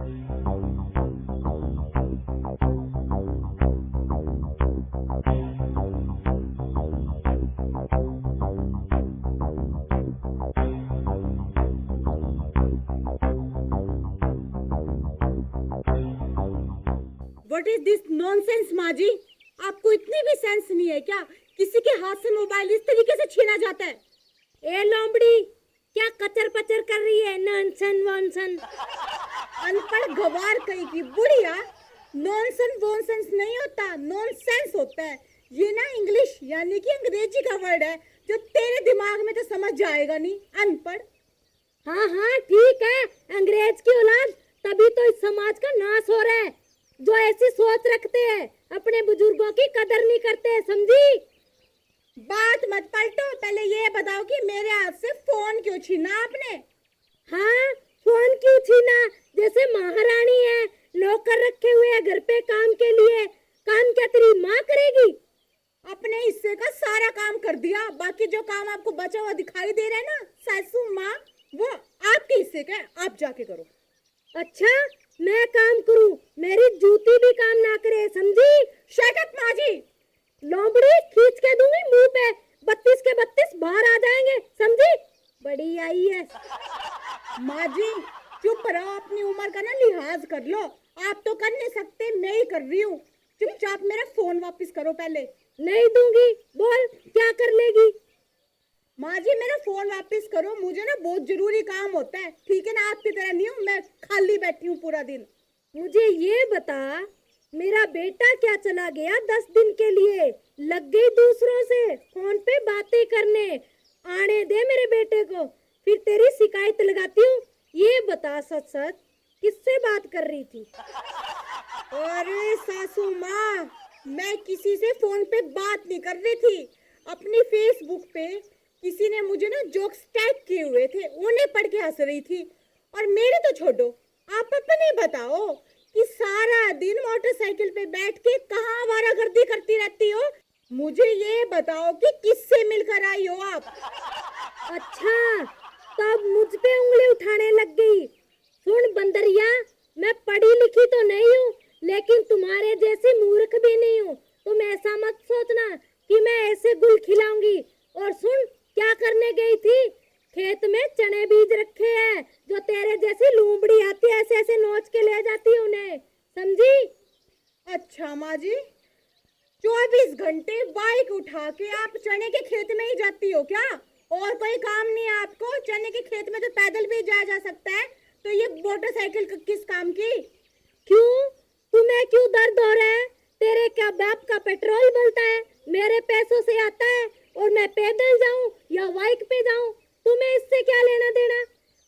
What is this nonsense, माँ जी? आपको इतनी भी सेंस नहीं है क्या? किसी के हाथ से मोबाइल इस तरीके से छीना जाता है? ए लोमड़ी, क्या कचर पचर कर रही है? नॉनसन वॉनसन। अनपढ़ गवार कहीं की बुढ़िया। नॉनसन वॉनसेंस नहीं होता, नॉनसेंस होता है। ये ना इंग्लिश यानी कि अंग्रेजी का वर्ड है जो तेरे दिमाग में तो समझ जाएगा नहीं, अनपढ़। हाँ हाँ ठीक है, अंग्रेज की औलाद, तभी तो इस समाज का नाश हो रहा है। जो ऐसी सोच रखते हैं अपने बुजुर्गों की कदर नहीं करते हैं, समझी? बात मत पलटो, पहले ये बताओ कि मेरे हाथ से फोन क्यों छीना आपने? हाँ, फोन क्यों छीना? जैसे महारानी है, नौकर रखे हुए हैं घर पे काम के लिए। काम क्या तेरी माँ करेगी? अपने हिस्से का सारा काम कर दिया, बाकी जो काम आपको बचा हुआ दिखाई दे रहा है ना सासू माँ, वो आपके हिस्से का है, आप जाके करो। अच्छा, मैं काम करूं? मेरी जूती भी काम ना करे, समझी? शट अप माँ जी। लोमड़ी खींच के दूंगी मुंह पे, 32 के 32 बाहर आ जाएंगे, समझी? बड़ी आई है। माँ जी चुप रहो, अपनी उम्र का ना लिहाज कर लो। आप तो कर नहीं सकते, मैं ही कर रही हूँ। चुपचाप मेरा फोन वापस करो पहले। नहीं दूंगी, बोल क्या कर लेगी? माँ जी मेरा फोन वापस करो, मुझे ना बहुत जरूरी काम होता है, ठीक है ना? आपकी तरह नहीं हूँ मैं, खाली बैठी हूँ पूरा दिन। मुझे ये बता, मेरा बेटा क्या चला गया 10 दिन के लिए, लग गई दूसरों से फोन पे बातें करने। आने दे मेरे बेटे को, फिर तेरी शिकायत लगाती हूँ। ये बता सच सच, किससे बात कर रही थी? अरे सासू माँ, मैं किसी से फोन पे बात नहीं कर रही थी। अपनी फेसबुक पे किसी ने मुझे ना जोक्स टैग किए हुए थे, उन्हें पढ़ के हंस रही थी। और मेरे तो छोड़ो, आप अपने बताओ कि सारा दिन मोटरसाइकिल पे बैठ के कहाँ आवारागर्दी करती रहती हो? मुझे ये बताओ कि किससे मिलकर आई हो आप? अच्छा, तब मुझ पे उंगली उठाने लग गई। सुन बंदरिया, मैं पढ़ी लिखी तो नहीं हूँ, लेकिन तुम्हारे जैसी मूर्ख भी नहीं हूँ। तुम ऐसा मत सोचना कि मैं ऐसे गुल खिलाऊंगी। और सुन, क्या करने गई थी? खेत में चने बीज रखे हैं, जो तेरे जैसी लूमड़ी आती है ऐसे ऐसे नोच के ले जाती है उन्हें, समझी? अच्छा माँ जी, 24 घंटे बाइक उठा के आप चने के खेत में ही जाती हो क्या? और कोई काम नहीं है आपको? चने के खेत में तो पैदल भी जाया जा सकता है, तो ये मोटरसाइकिल किस काम की? क्यों, तुम्हें क्यों दर्द हो रहा है? तेरे क्या बाप का पेट्रोल बनता है? मेरे पैसों से आता है, और मैं पैदल जाऊं या बाइक पे जाऊं, तुम्हें इससे क्या लेना देना?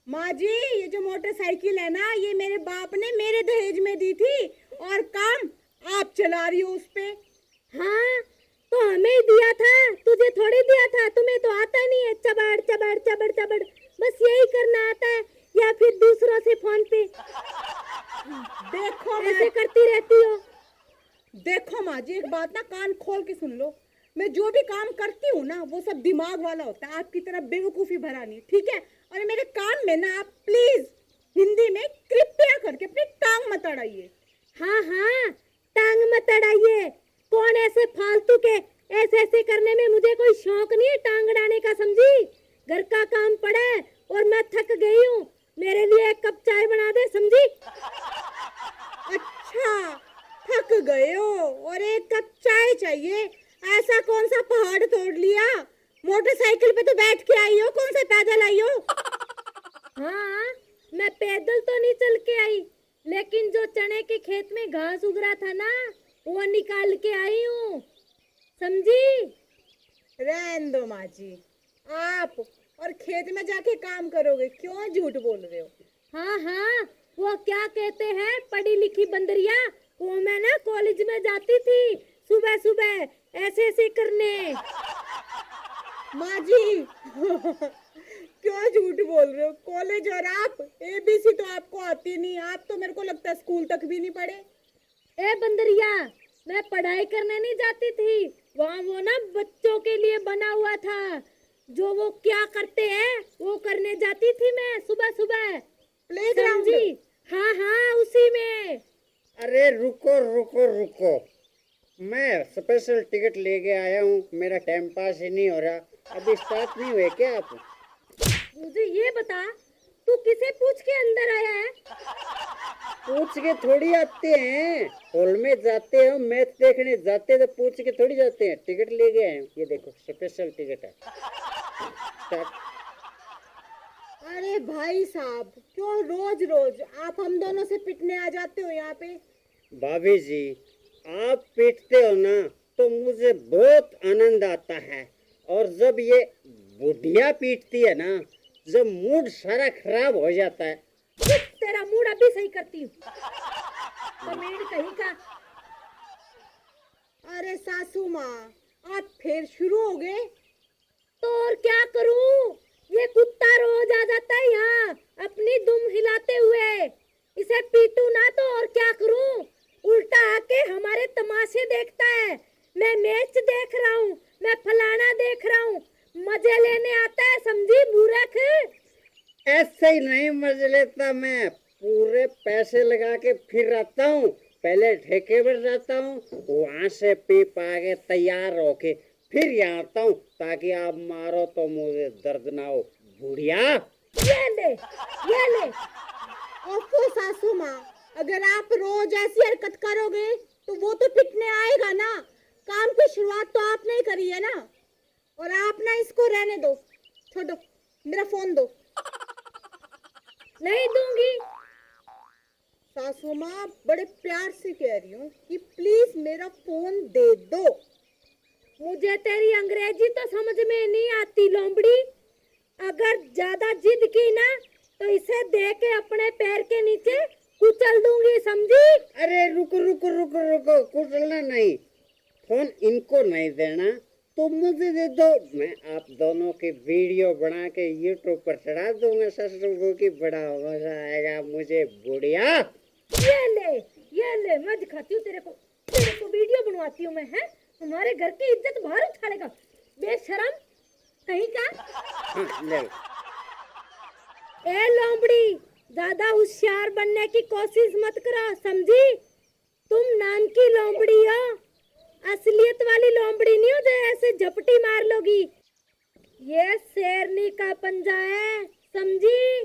माँ जी ये जो मोटरसाइकिल है ना, ये मेरे बाप ने मेरे दहेज में दी थी, और काम आप चला रही हो उस पे। हाँ, तो हमें दिया था, तुझे थोड़ी दिया था। तुम्हें तो आता नहीं है, चबड़ चबड़ चबड़ चबड़, बस यही करना आता है, या फिर दूसरों से फोन पे देखो ऐसे करती रहती हो। देखो माँ जी, एक बात ना कान खोल के सुन लो। मैं जो भी काम करती हूँ ना, वो सब दिमाग वाला होता है, आपकी तरह बेवकूफी भरा नहीं, ठीक है? और मेरे कान में ना आप प्लीज हिंदी में कृपया करके अपनी टांग मत अड़ाइए। हाँ हाँ, टांग मत अड़ाइए। कौन ऐसे फालतू के ऐसे ऐसे करने में मुझे कोई शौक नहीं है टांग अड़ाने का, समझी? घर का काम पड़ा है और मैं थक गई हूँ, मेरे लिए एक कप चाय बना दे, समझी? अच्छा, थक गए हो और एक कप चाय चाहिए? ऐसा कौन सा पहाड़ तोड़ लिया? मोटरसाइकिल पे तो बैठ के आई हो, कौन सा पैदल आई हो? हाँ, मैं पैदल तो नहीं चल के आई, लेकिन जो चने के खेत में घास उग रहा था ना, वो निकाल के आई हूँ, समझी? रहने दो माँ जी, आप और खेत में जाके काम करोगे, क्यों झूठ बोल रहे हो? हाँ हाँ, वो क्या कहते हैं पढ़ी लिखी बंदरिया, वो मैं ना कॉलेज में जाती थी सुबह सुबह ऐसे ऐसे करने। माँ जी क्यों झूठ बोल रहे हो? कॉलेज और आप एबीसी तो आपको आती नहीं, आप तो मेरे को लगता है स्कूल तक भी नहीं पढ़े। ए बंदरिया, मैं पढ़ाई करने नहीं जाती थी, वहाँ वो ना बच्चों के लिए बना हुआ था, जो वो क्या करते हैं वो करने जाती थी मैं सुबह सुबह, प्लेग्राउंड? समझी? हाँ हाँ, उसे फ्री में। अरे रुको रुको रुको, मैं स्पेशल टिकट लेके आया हूँ, मेरा टाइम पास ही नहीं हो रहा। अभी स्टार्ट नहीं हुए क्या आप? मुझे ये बता, तू किसे पूछ के अंदर आया है? पूछ के थोड़ी आते हैं, हॉल में जाते हो मैच देखने जाते हैं तो पूछ के थोड़ी जाते हैं। टिकट लेके आए हूँ, ये देखो स्पेशल टिकट है। स्टार्ट। अरे भाई साहब, क्यों रोज रोज आप हम दोनों से पिटने आ जाते हो यहाँ पे? भाभी जी, आप पीटते हो ना तो मुझे बहुत आनंद आता है, और जब ये बुढ़िया पीटती है ना, जब मूड सारा खराब हो जाता है। चुप, तेरा मूड अभी सही करती हूँ। कमेंट कहीं का। अरे सासू माँ, आप फिर शुरू हो गए? तो और क्या करूं? ये कुत्ता रोज आ जाता है यहाँ अपनी दुम हिलाते हुए। इसे पीटू ना तो और क्या करूं? उल्टा आके हमारे तमाशे देखता है। मैं मैच देख रहा हूँ, मैं फलाना देख रहा हूँ, मजे लेने आता है, समझी मूर्ख? ऐसे ही नहीं मजे लेता, मैं पूरे पैसे लगा के फिर आता हूँ। पहले ठेके पर जाता हूँ, वहां से पी पा के तैयार होके फिर यहाँ आता हूँ, ताकि आप मारो तो मुझे दर्द ना हो। बुढ़िया, ये ले, ये ले। ओफो सासू माँ, अगर आप रोज ऐसी हरकत करोगे तो वो तो पिटने आएगा ना। काम की शुरुआत तो आपने ही करी है ना। और आप ना इसको रहने दो, छोड़ो, मेरा फोन दो। नहीं दूंगी। सासू माँ, बड़े प्यार से कह रही हूँ कि प्लीज मेरा फोन दे दो। मुझे तेरी अंग्रेजी तो समझ में नहीं आती लोमड़ी। अगर ज्यादा जिद की ना तो इसे दे के अपने पैर के नीचे कुचल दूंगी, समझी? अरे रुको रुको रुको रुको, कुचलना नहीं, फोन इनको नहीं देना तो मुझे दे दो। मैं आप दोनों की वीडियो बना के यूट्यूब पर चढ़ा दूंगा, ससुर की बड़ा मजा आएगा मुझे। बुढ़िया, ये ले, मैं दिखाती हूँ तेरे को वीडियो बनवाती हूँ मैं, है? तुम्हारे घर की इज्जत बाहर उछालेगा, बेशरम कहीं का। हाँ, ले लो। ए लोमड़ी, ज्यादा होशियार बनने की कोशिश मत करो, समझी? तुम नाम की लोमड़ी हो, असलियत वाली लोमड़ी नहीं हो जो ऐसे झपटी मार लोगी। ये शेरनी का पंजा है, समझी?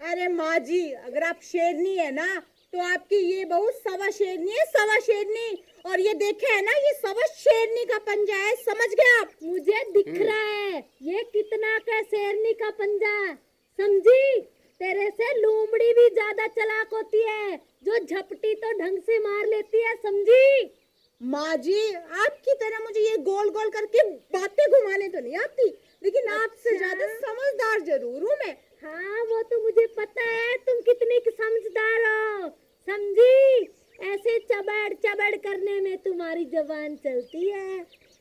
अरे माँ जी, अगर आप शेरनी है ना तो आपकी ये बहू सवा शेरनी है, सवा शेरनी। और ये देखे है ना, ये सवा शेरनी का पंजा है, समझ गए आप? मुझे दिख रहा है ये कितना का शेरनी का पंजा, समझी? तेरे से लोमड़ी भी ज्यादा चालाक होती है, जो झपटी तो ढंग से मार लेती है, समझी? माँ जी, आपकी तरह मुझे ये गोल गोल करके बातें घुमाने तो नहीं आती, लेकिन आपसे ज्यादा समझदार जरूर हूँ मैं। हाँ, वो तो मुझे पता है तुम कितनी की समझदार हो, समझी? ऐसे चबड़ चबड़ करने में तुम्हारी जबान चलती है,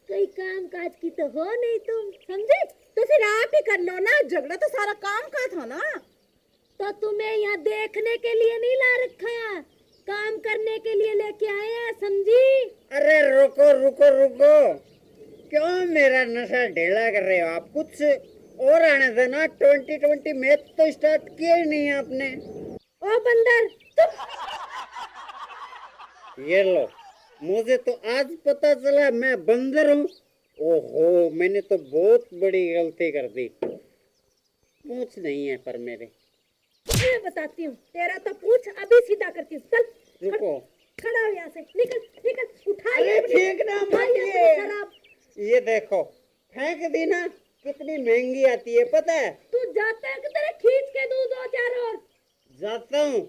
कोई काम काज की तो हो नहीं तुम, समझे? तो फिर आप ही कर लो ना, झगड़ा तो सारा काम का था ना। तो तुम्हें यहाँ देखने के लिए नहीं ला रखा, काम करने के लिए लेके आए हैं, समझी? अरे रुको रुको रुको, क्यों मेरा नशा ढीला कर रहे हो आप? कुछ और आने देना। 2020 मैच तो स्टार्ट किया ही नहीं आपने। ओ बंदर, चुप। ये लो, मुझे तो आज पता चला मैं बंदर हूँ। ओहो, मैंने तो बहुत बड़ी गलती कर दी। पूछ नहीं है पर मेरे। मैं बताती हूँ, तेरा तो पूछ अभी सीधा करती हूँ। चल रुको, खड़ा हो यहाँ से, निकल निकल, उठा अरे ये अपनी- फेंकना उठा मत ये ये। अपनी शराब। ये देखो, फेंक दी ना, कितनी महंगी आती है पता है? तू जाता है कि तेरे खींच के दूं दो चार और। जाता हूँ,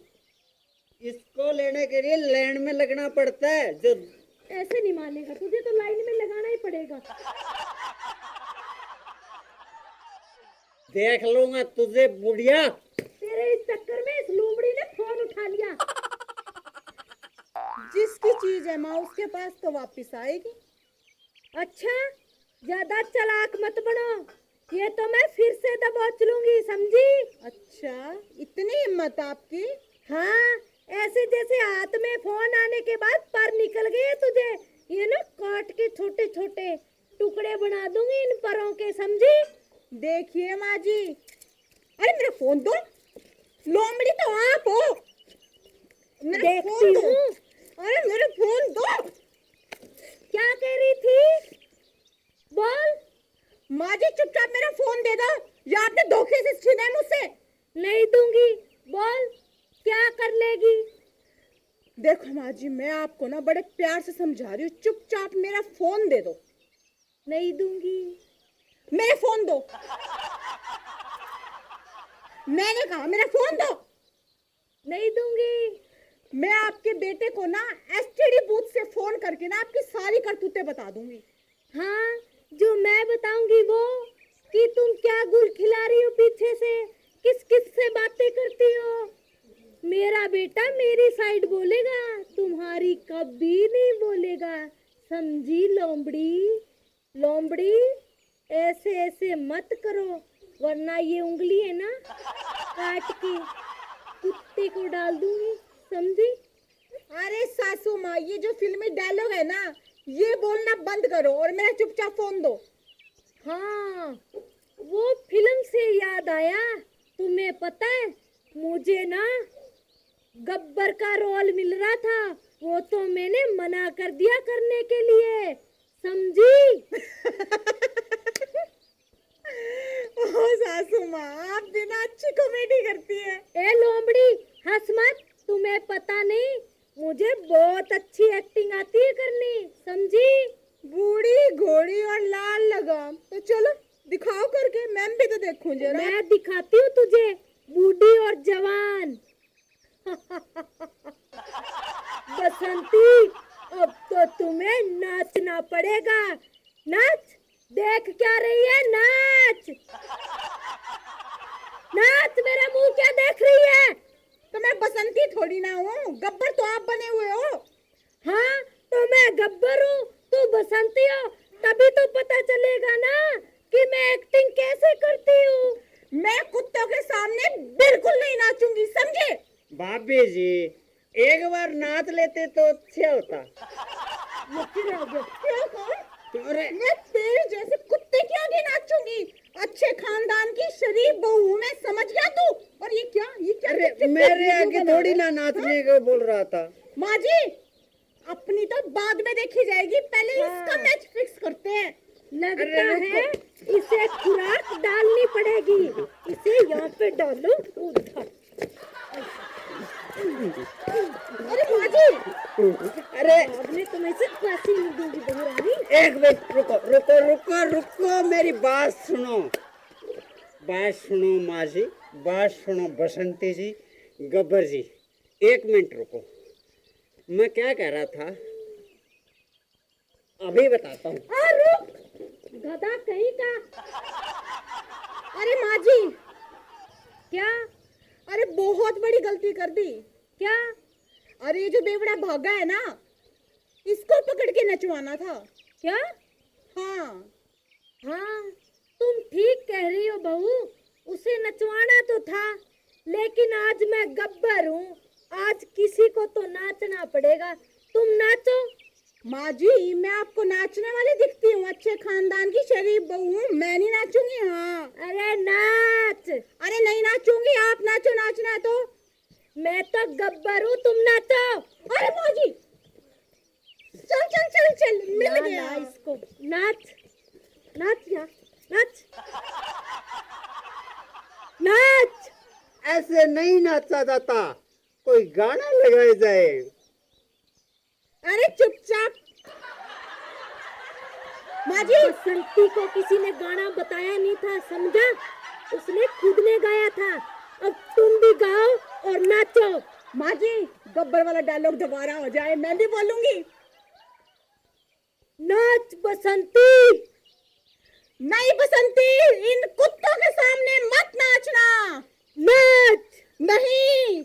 इसको लेने के लिए लाइन में लगना पड़ता है। जो ऐसे नहीं मानेगा, तुझे तो लाइन में लगाना ही पड़ेगा। देख लूंगा तुझे बुढ़िया। तेरे इस चक्कर में इस लोमड़ी ने फोन उठा लिया। जिसकी चीज है माँ, उसके पास तो वापस आएगी। अच्छा, ज्यादा चालाक मत बनो, ये तो मैं फिर से दबोच लूंगी, समझी? अच्छा, इतनी हिम्मत आपकी? हाँ, ऐसे जैसे हाथ में फोन आने के बाद पर निकल गए तुझे, ये ना काट के छोटे छोटे टुकड़े बना दूंगी इन परों के, समझी? देखिए माँ जी, अरे मेरा फोन दो। लोमड़ी तो आप हो। मेरा देखती फोन दो। हूँ। अरे मेरा फोन दो। क्या कह रही थी? बोल। माँ जी चुपचाप मेरा फोन दे दो, या आपने धोखे से छीना है मुझसे। नहीं दूंगी। बोल, क्या कर लेगी? देखो माँ जी, मैं आपको ना बड़े प्यार से समझा रही हूँ, चुपचाप मेरा फोन दे दो। नहीं दूंगी। मेरा फोन दो। मैंने कहा मेरा फोन दो। नहीं दूंगी। मैं आपके बेटे को ना एसटीडी बूथ से फोन करके ना आपकी सारी करतूतें बता दूंगी। हाँ, जो मैं बताऊंगी वो, कि तुम क्या गुल खिला रही हो पीछे से, किस किस से बातें करती हो। मेरा बेटा मेरी साइड बोलेगा, तुम्हारी कभी नहीं बोलेगा, समझी लोमड़ी? लोमड़ी, ऐसे ऐसे मत करो, वरना ये उंगली है ना, काट के कुत्ते को डाल दूंगी, समझी? अरे सासू माँ, ये जो फिल्मी डायलॉग है ना, ये बोलना बंद करो और मेरा चुपचाप फोन दो। हाँ, वो फिल्म से याद आया, तुम्हें पता है मुझे ना गब्बर का रोल मिल रहा था, वो तो मैंने मना कर दिया करने के लिए, समझी? ओ सासू माँ, आप बिना अच्छी कॉमेडी करती है। ए लोमड़ी, हंस मत, तुम्हें पता नहीं मुझे बहुत अच्छी एक्टिंग आती है करनी, समझी? बूढ़ी घोड़ी और लाल लगाम, तो चलो दिखाओ करके, मैं भी तो देखूं जरा। मैं दिखाती हूँ तुझे बूढ़ी और जवान। बसंती, अब तो तुम्हें नाचना पड़ेगा। नाच, देख क्या रही है, नाच। नाच, मेरा मुंह क्या देख रही है? तो मैं बसंती थोड़ी ना हूँ, गब्बर तो आप बने हुए हो। हाँ, तो मैं गब्बर हूँ, तू बसंती हो, तभी तो पता चलेगा ना कि मैं एक्टिंग कैसे करती हूँ। मैं कुत्तों के सामने बिल्कुल नहीं नाचूंगी, समझे? भाभी जी, एक बार नाच लेते तो अच्छा होता। ये फिर आ गया। क्या कहा? अरे मैं तेरे जैसे कुत्ते के आगे नाचूंगी? अच्छे खानदान की शरीफ बहू हूँ मैं, समझ गया तू? और ये क्या अरे चिप-चिप मेरे वीडियो आगे बना थोड़ी रहे? ना नाचने को बोल रहा था। माँ जी, अपनी तो बाद में देखी जाएगी, पहले हाँ। इसका मैच फिक्स करते हैं। लगता अरे है इसे खुराक डालनी पड़ेगी, इसे यहाँ पे डालो, उधर। अरे माँ जी, अरे अब मैं तुम्हें से फांसी नहीं दूंगी बहुरानी। एक मिनट रुको रुको रुको रुको, मेरी बात सुनो। बात सुनो माँ जी, बात सुनो बसंती जी, गब्बर जी, एक मिनट रुको। मैं क्या कह रहा था अभी बताता हूँ। रुक, गधा कहीं का। अरे माँ जी, क्या? अरे बहुत बड़ी गलती कर दी। क्या? अरे ये जो बेवड़ा भागा है ना, इसको पकड़ के नचवाना था। क्या? हाँ, हाँ, तुम ठीक कह रही हो बहू, उसे नचवाना तो था, लेकिन आज मैं गब्बर हूँ, आज किसी को तो नाचना पड़ेगा। तुम नाचो। माँ जी, मैं आपको नाचने वाली दिखती हूँ, अच्छे खानदान की शरीफ बहू हूँ, मैं नहीं नाचूंगी। हाँ, अरे नाच। अरे नहीं नाचूंगी, आप नाचो, नाचना है तो। मैं तो गब्बर हूँ, तुम नाचो। अरे माँ जी, चल चल चल चल, मिल ना, गया। ना, इसको नाच, नाच यहाँ, नाच, नाच। ऐसे नहीं नाचा जाता, कोई गाना लगाया जाए। अरे चुपचाप। माँ जी, बसंती को किसी ने गाना बताया नहीं था, समझा? उसने खुद ने गाया था। अब तुम भी गाओ और नाचो। माँ जी, गब्बर वाला डायलॉग दोबारा हो जाए, मैं भी बोलूंगी। नाच बसंती। नहीं बसंती, इन कुत्तों के सामने मत नाचना। नाच। नहीं,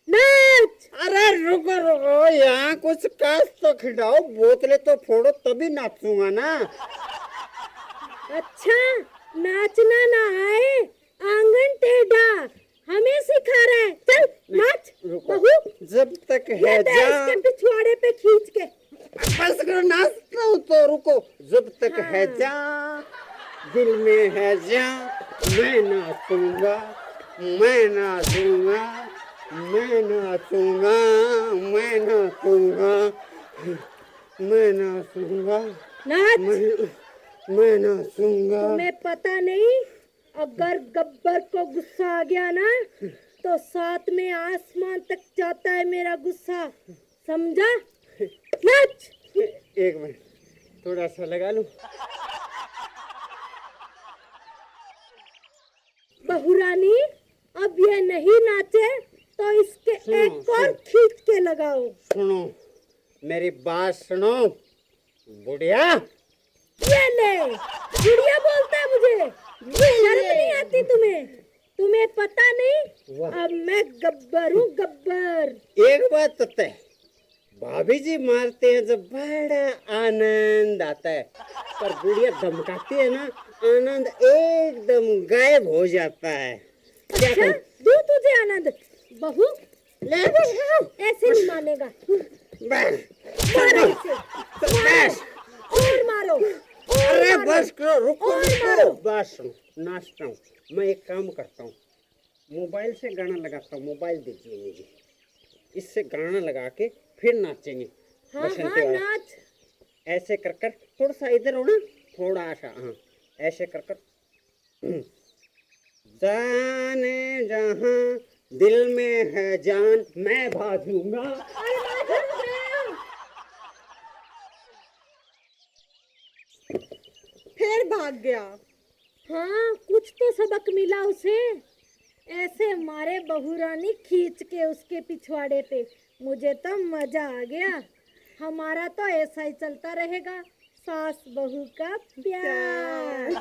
नाच। अरे रुको रुको, यहाँ कुछ काश तो खिलाओ, बोतलें तो फोड़ो तभी नाचूंगा ना। अच्छा, नाचना ना आए, आंगन टेढ़ा हमें सिखा रहा है। चल नाच रुको, बहू। जब तक ये है दे जा। इसके पिछवाड़े पे खींच के। बस करो, नाचता हूँ तो रुको। जब तक है हाँ। जा, दिल में है जा, मैं नाचूंगा, मैं नाचूंगा, मैं नाचूंगा, मैं नाचूंगा, मैं नाचूंगा, नाच। मैं नाचूंगा। तुम्हें पता नहीं, अगर गब्बर को गुस्सा आ गया ना तो साथ में आसमान तक जाता है मेरा गुस्सा, समझा? नाच। एक मिनट, थोड़ा सा लगा लूं। बहू रानी, अब ये नहीं नाचे तो इसके सुनो, एक और खींच के लगाओ। सुनो, मेरी बात सुनो बुढ़िया। ये ले, बुढ़िया बोलता है मुझे, शर्म नहीं आती तुम्हें? तुम्हें पता नहीं, वाह। अब मैं गब्बर हूँ, गब्बर। एक बात तो तय, भाभी जी मारते हैं जब बड़ा आनंद आता है, पर बुढ़िया धमकाती है ना, आनंद एकदम गायब हो जाता है। क्या अच्छा, कहूं? दू तुझे आनंद। बहू, ले बस, ऐसे नहीं मानेगा। बस, मारो इसे, बस। और मारो, और अरे मारो। बस करो, रुको और रुको। मारो। बस सुनो, नाचता हूँ मैं। एक काम करता हूँ, मोबाइल से गाना लगाता हूँ। मोबाइल दीजिए मुझे, इससे गाना लगा के फिर नाचेंगे। हाँ बसंती हाँ, वाला। नाच। ऐसे कर कर, थोड़ा सा इधर हो ना, थोड़ा सा, हाँ ऐसे कर कर। जाने जहाँ दिल में है जान, मैं भाजूंगा। अरे मार मुझे। फिर भाग गया। हाँ, कुछ तो सबक मिला उसे। ऐसे मारे बहू रानी खींच के उसके पिछवाड़े पे। मुझे तो मजा आ गया। हमारा तो ऐसा ही चलता रहेगा, सास बहू का प्यार।